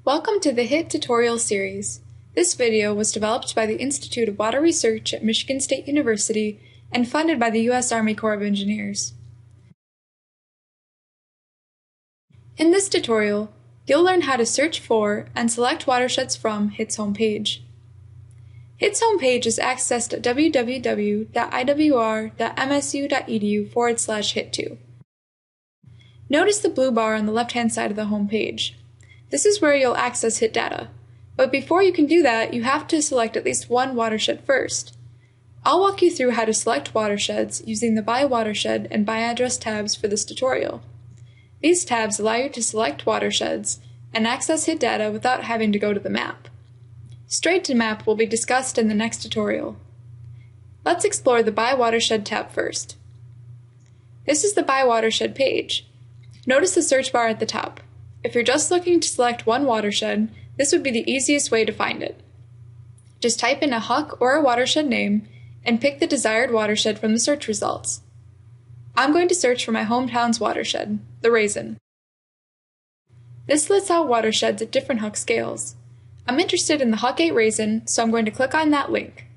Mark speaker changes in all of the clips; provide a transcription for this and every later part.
Speaker 1: Welcome to the HIT tutorial series. This video was developed by the Institute of Water Research at Michigan State University and funded by the U.S. Army Corps of Engineers. In this tutorial, you'll learn how to search for and select watersheds from HIT's homepage. HIT's homepage is accessed at www.iwr.msu.edu/HIT2. Notice the blue bar on the left-hand side of the homepage. This is where you'll access HIT data, but before you can do that, you have to select at least one watershed first. I'll walk you through how to select watersheds using the By Watershed and By Address tabs for this tutorial. These tabs allow you to select watersheds and access HIT data without having to go to the map. Straight to map will be discussed in the next tutorial. Let's explore the By Watershed tab first. This is the By Watershed page. Notice the search bar at the top. If you're just looking to select one watershed, this would be the easiest way to find it. Just type in a HUC or a watershed name and pick the desired watershed from the search results. I'm going to search for my hometown's watershed, the Raisin. This lists out watersheds at different HUC scales. I'm interested in the HUC 8 Raisin, so I'm going to click on that link.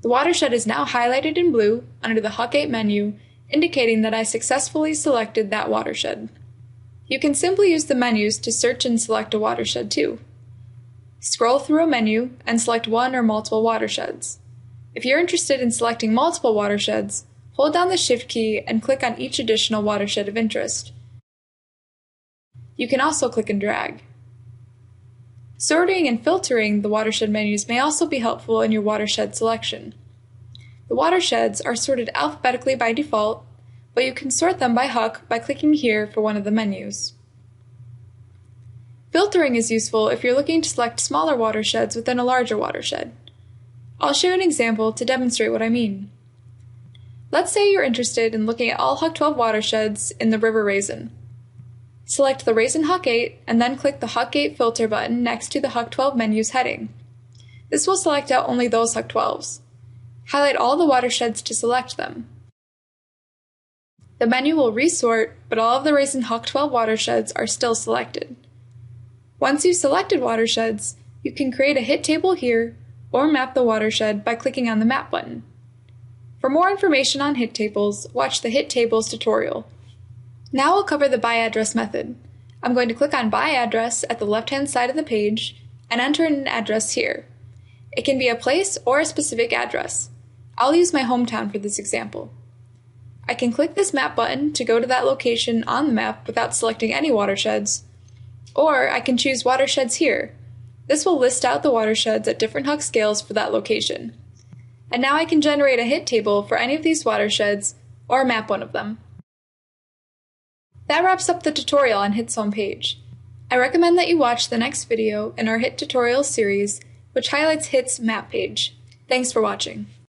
Speaker 1: The watershed is now highlighted in blue under the HUC 8 menu, indicating that I successfully selected that watershed. You can simply use the menus to search and select a watershed too. Scroll through a menu and select one or multiple watersheds. If you're interested in selecting multiple watersheds, hold down the Shift key and click on each additional watershed of interest. You can also click and drag. Sorting and filtering the watershed menus may also be helpful in your watershed selection. The watersheds are sorted alphabetically by default, but you can sort them by HUC by clicking here for one of the menus. Filtering is useful if you're looking to select smaller watersheds within a larger watershed. I'll show you an example to demonstrate what I mean. Let's say you're interested in looking at all HUC 12 watersheds in the River Raisin. Select the Raisin HUC 8 and then click the HUC 8 filter button next to the HUC 12 menus heading. This will select out only those HUC 12s. Highlight all the watersheds to select them. The menu will resort, but all of the Raisin HUC 12 watersheds are still selected. Once you've selected watersheds, you can create a HIT table here or map the watershed by clicking on the Map button. For more information on HIT tables, watch the HIT tables tutorial. Now we'll cover the By Address method. I'm going to click on By Address at the left-hand side of the page and enter in an address here. It can be a place or a specific address. I'll use my hometown for this example. I can click this map button to go to that location on the map without selecting any watersheds, or I can choose watersheds here. This will list out the watersheds at different HUC scales for that location. And now I can generate a HIT table for any of these watersheds or map one of them. That wraps up the tutorial on HIT's homepage. I recommend that you watch the next video in our HIT tutorial series, which highlights HIT's map page. Thanks for watching.